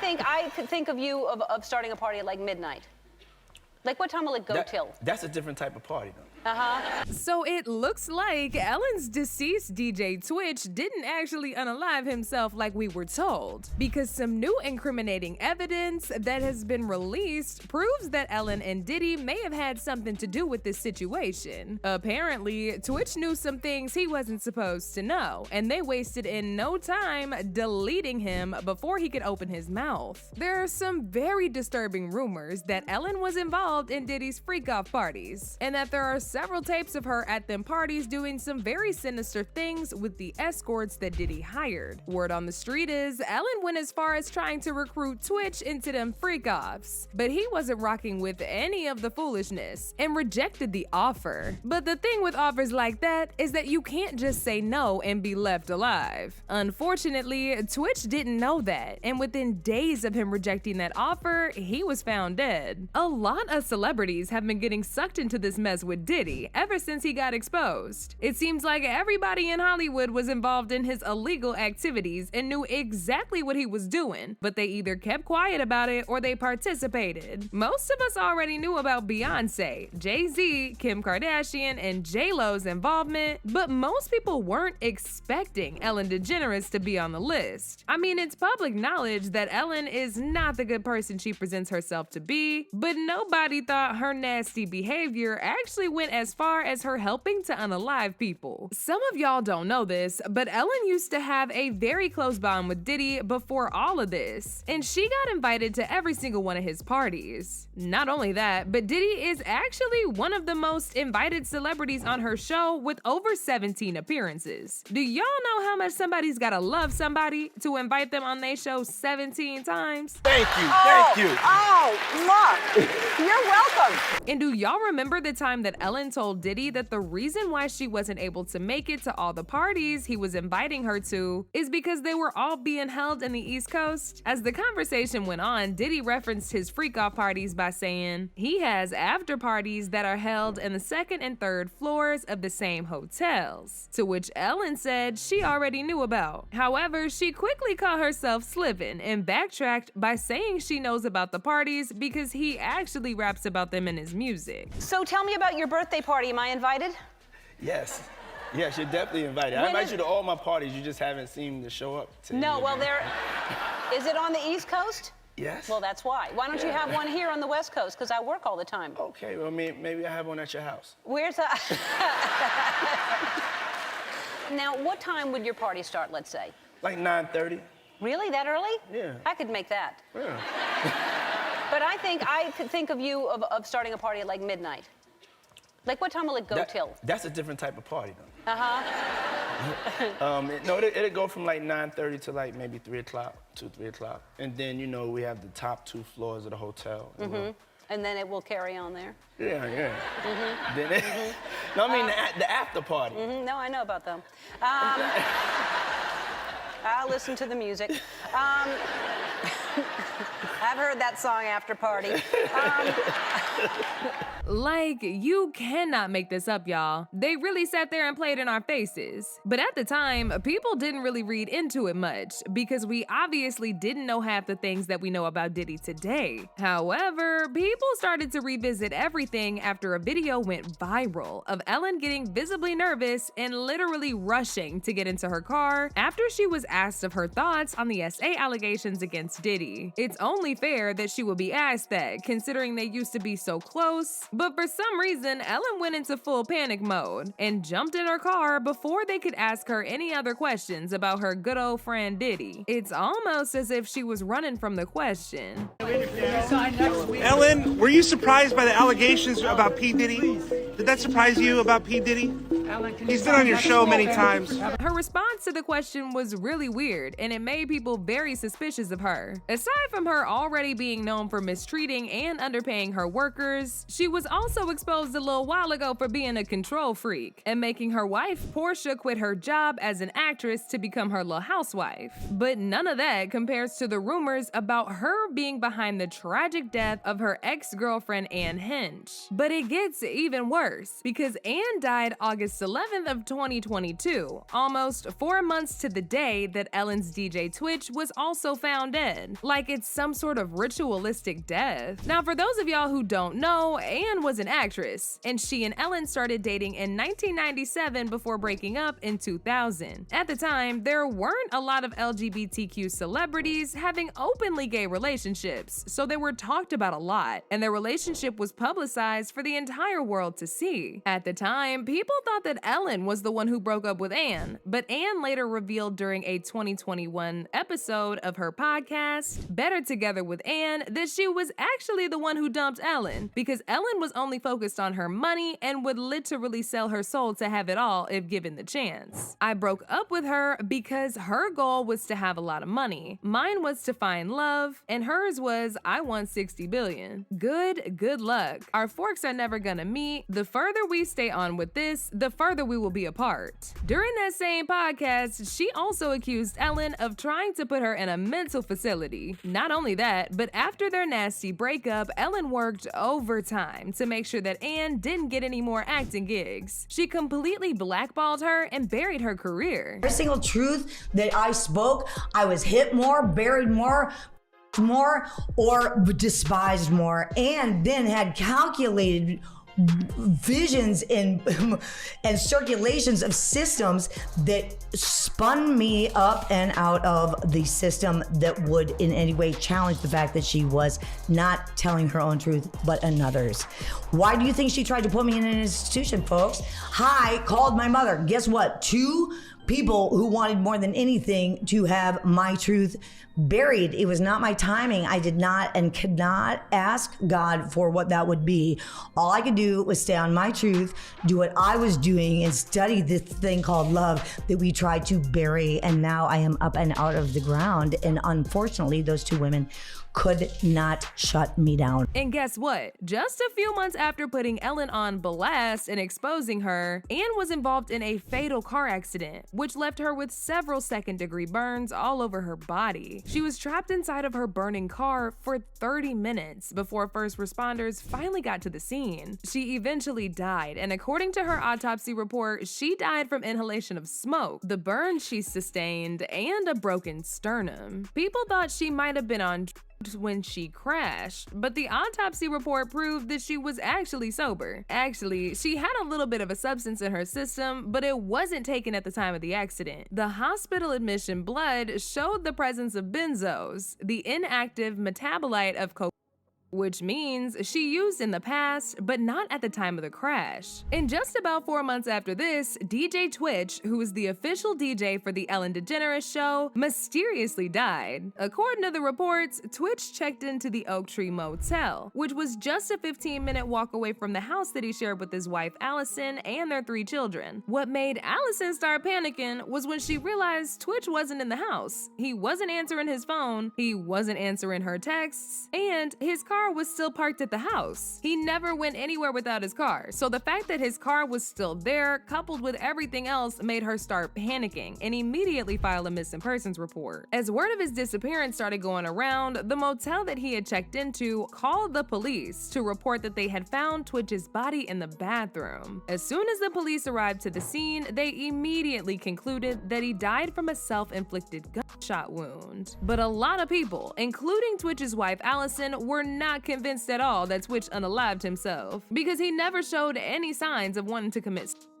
I could think of you of starting a party at like midnight. Like, what time will it go till? That's a different type of party, though. So it looks like Ellen's deceased DJ Twitch didn't actually unalive himself like we were told, because some new incriminating evidence that has been released proves that Ellen and Diddy may have had something to do with this situation. Apparently, Twitch knew some things he wasn't supposed to know, and they wasted in no time deleting him before he could open his mouth. There are some very disturbing rumors that Ellen was involved in Diddy's freak-off parties, and that there are several tapes of her at them parties doing some very sinister things with the escorts that Diddy hired. Word on the street is Ellen went as far as trying to recruit Twitch into them freak-offs, but he wasn't rocking with any of the foolishness and rejected the offer. But the thing with offers like that is that you can't just say no and be left alive. Unfortunately, Twitch didn't know that, and within days of him rejecting that offer, he was found dead. A lot of celebrities have been getting sucked into this mess with Diddy ever since he got exposed. It seems like everybody in Hollywood was involved in his illegal activities and knew exactly what he was doing, but they either kept quiet about it or they participated. Most of us already knew about Beyonce, Jay-Z, Kim Kardashian, and J-Lo's involvement, but most people weren't expecting Ellen DeGeneres to be on the list. I mean, it's public knowledge that Ellen is not the good person she presents herself to be, but nobody thought her nasty behavior actually went as far as her helping to unalive people. Some of y'all don't know this, but Ellen used to have a very close bond with Diddy before all of this, and she got invited to every single one of his parties. Not only that, but Diddy is actually one of the most invited celebrities on her show with over 17 appearances. Do y'all know how much somebody's gotta love somebody to invite them on their show 17 times? Thank you, thank you. Oh, look, you're welcome. And do y'all remember the time that Ellen told Diddy that the reason why she wasn't able to make it to all the parties he was inviting her to is because they were all being held in the East Coast? As the conversation went on, Diddy referenced his freak-off parties by saying he has after parties that are held in the second and third floors of the same hotels, to which Ellen said she already knew about. However, she quickly caught herself slipping and backtracked by saying she knows about the parties because he actually raps about them in his music. So tell me about your birthday party. Am I invited? Yes. Yes, you're definitely invited. I invite you to all my parties. You just haven't seemed to show up to No, any well, of them. is it on the East Coast? Yes. Well, that's why. Why don't you have one here on the West Coast? Because I work all the time. Okay, well, maybe I have one at your house. Where's that? Now, what time would your party start, let's say? Like 9:30. Really? That early? Yeah. I could make that. Yeah. But I could think of you of starting a party at like midnight. Like, what time will it go till? That's a different type of party, though. Uh-huh. No, it'll go from like 9:30 to like maybe 3 o'clock, 3 o'clock. And then, you know, we have the top 2 floors of the hotel. Mm-hmm. And then it will carry on there? Yeah, yeah. Mm-hmm. Then No, I mean the after party. Mm-hmm. No, I know about them. I'll listen to the music. I've heard that song, After Party. Like, you cannot make this up, y'all. They really sat there and played in our faces. But at the time, people didn't really read into it much because we obviously didn't know half the things that we know about Diddy today. However, people started to revisit everything after a video went viral of Ellen getting visibly nervous and literally rushing to get into her car after she was asked of her thoughts on the SA allegations against Diddy. It's only fair that she would be asked that, considering they used to be so close. But for some reason, Ellen went into full panic mode and jumped in her car before they could ask her any other questions about her good old friend Diddy. It's almost as if she was running from the question. Ellen, were you surprised by the allegations about P. Diddy? Did that surprise you about P. Diddy? He's been on your show many times. Her response to the question was really weird, and it made people very suspicious of her. Aside from her already being known for mistreating and underpaying her workers, she was also exposed a little while ago for being a control freak and making her wife, Portia, quit her job as an actress to become her little housewife. But none of that compares to the rumors about her being behind the tragic death of her ex-girlfriend, Hench. But it gets even worse, because Anne died August August 11th of 2022, almost 4 months to the day that Ellen's DJ Twitch was also found dead, like it's some sort of ritualistic death. Now, for those of y'all who don't know, Anne was an actress, and she and Ellen started dating in 1997 before breaking up in 2000. At the time, there weren't a lot of LGBTQ celebrities having openly gay relationships, so they were talked about a lot, and their relationship was publicized for the entire world to see. At the time, people thought that Ellen was the one who broke up with Anne, but Anne later revealed during a 2021 episode of her podcast, Better Together with Anne, that she was actually the one who dumped Ellen, because Ellen was only focused on her money and would literally sell her soul to have it all if given the chance. I broke up with her because her goal was to have a lot of money. Mine was to find love, and hers was, I want 60 billion. Good luck. Our forks are never gonna meet. The further we stay on with this, the further we will be apart. During that same podcast, she also accused Ellen of trying to put her in a mental facility. Not only that, but after their nasty breakup, Ellen worked overtime to make sure that Anne didn't get any more acting gigs. She completely blackballed her and buried her career. Every single truth that I spoke, I was hit more, buried more, or despised more, and then had calculated visions and circulations of systems that spun me up and out of the system that would in any way challenge the fact that she was not telling her own truth but another's. Why do you think she tried to put me in an institution, folks? I called my mother. Guess what? 2 people who wanted more than anything to have my truth buried. It was not my timing. I did not and could not ask God for what that would be. All I could do was stay on my truth, do what I was doing, and study this thing called love that we tried to bury. And now I am up and out of the ground. And unfortunately, those 2 women could not shut me down. And guess what? Just a few months after putting Ellen on blast and exposing her, Anne was involved in a fatal car accident, which left her with several second-degree burns all over her body. She was trapped inside of her burning car for 30 minutes before first responders finally got to the scene. She eventually died, and according to her autopsy report, she died from inhalation of smoke, the burns she sustained, and a broken sternum. People thought she might have been on when she crashed, but the autopsy report proved that she was actually sober. Actually, she had a little bit of a substance in her system, but it wasn't taken at the time of the accident. The hospital admission blood showed the presence of benzos, the inactive metabolite of cocaine, which means she used in the past, but not at the time of the crash. And just about 4 months after this, DJ Twitch, who is the official DJ for the Ellen DeGeneres show, mysteriously died. According to the reports, Twitch checked into the Oak Tree Motel, which was just a 15-minute walk away from the house that he shared with his wife Allison and their 3 children. What made Allison start panicking was when she realized Twitch wasn't in the house. He wasn't answering his phone, he wasn't answering her texts, and his car was still parked at the house. He never went anywhere without his car, so the fact that his car was still there, coupled with everything else, made her start panicking and immediately file a missing persons report. As word of his disappearance started going around, the motel that he had checked into called the police to report that they had found Twitch's body in the bathroom. As soon as the police arrived to the scene, they immediately concluded that he died from a self-inflicted gunshot wound. But a lot of people, including Twitch's wife Allison, were not convinced at all that Twitch unalived himself, because he never showed any signs of wanting to commit suicide.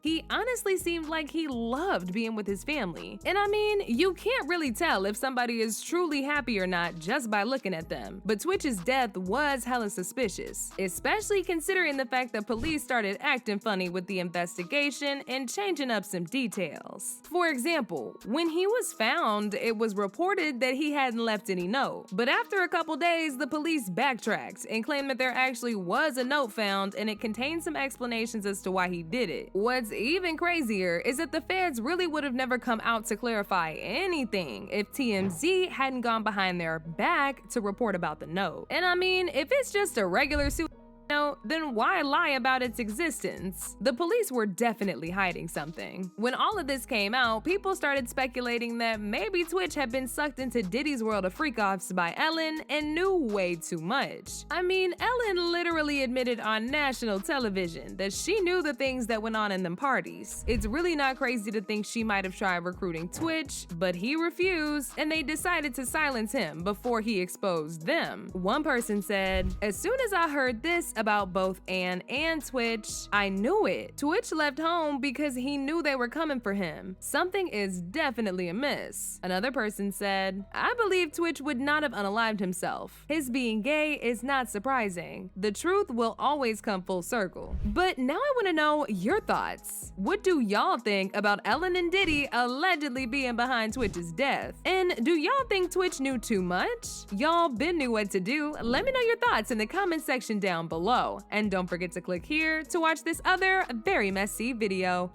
He honestly seemed like he loved being with his family. And I mean, you can't really tell if somebody is truly happy or not just by looking at them. But Twitch's death was hella suspicious, especially considering the fact that police started acting funny with the investigation and changing up some details. For example, when he was found, it was reported that he hadn't left any note. But after a couple days, the police backtracked and claimed that there actually was a note found and it contained some explanations as to why he did it. What's even crazier is that the feds really would have never come out to clarify anything if TMZ hadn't gone behind their back to report about the note. And I mean, if it's just a regular suicide note, then why lie about its existence? The police were definitely hiding something. When all of this came out, people started speculating that maybe Twitch had been sucked into Diddy's world of freak-offs by Ellen and knew way too much. I mean, Ellen literally admitted on national television that she knew the things that went on in them parties. It's really not crazy to think she might have tried recruiting Twitch, but he refused, and they decided to silence him before he exposed them. One person said, "As soon as I heard this about both Ann and Twitch, I knew it. Twitch left home because he knew they were coming for him. Something is definitely amiss." Another person said, "I believe Twitch would not have unalived himself. His being gay is not surprising. The truth will always come full circle." But now I want to know your thoughts. What do y'all think about Ellen and Diddy allegedly being behind Twitch's death? And do y'all think Twitch knew too much? Y'all been knew what to do? Let me know your thoughts in the comment section down below. And don't forget to click here to watch this other very messy video.